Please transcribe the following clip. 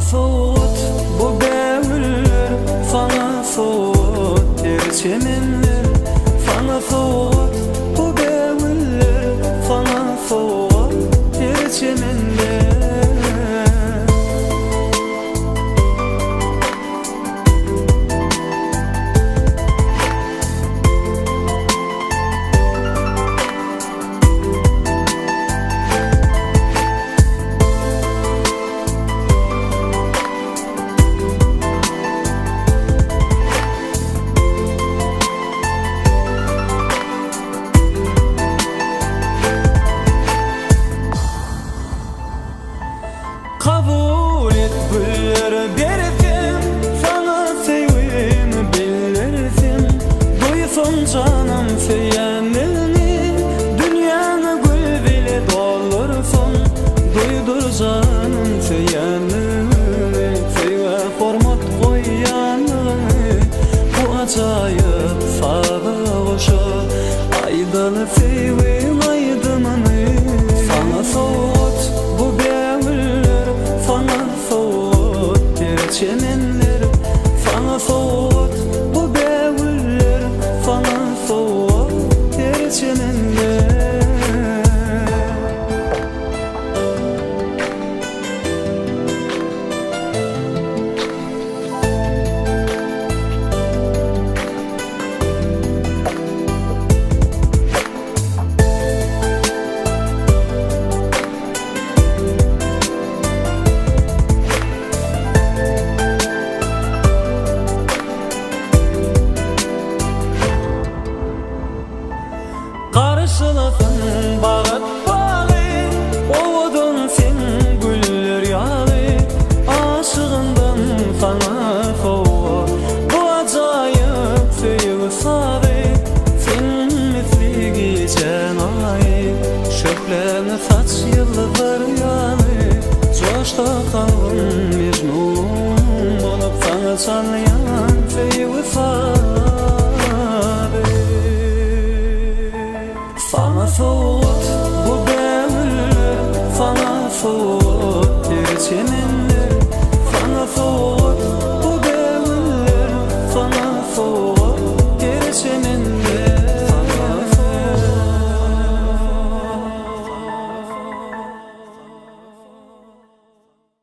soğut bu devirler, sana soğut erçemenler. Sana soğut bu devirler, sana soğut erçemenler. Kabul et güller berdim, sana sevgimi bildirdim. Duysun canım feyenini, dünyanı gül bile doldursun. Duydur canım feyenini, feyve hormat koyanını. Bu acayip sada koşu, aydalı feyvin aydınını. Sana soğut bu devir, sana soğut erçemenler. Sana soğut bu devir, sana soğut erçemenler. Karşılasın bağıt bağı, ovudun sen güller yağı. Aşığından sana soğuk bu acayip sevgi sarı. Sen misli geçen ay, şöpleni saç yıldır yanı. Coşta kalın mecnun bolup sana çanlayan sevgi sarı. Sana soğuk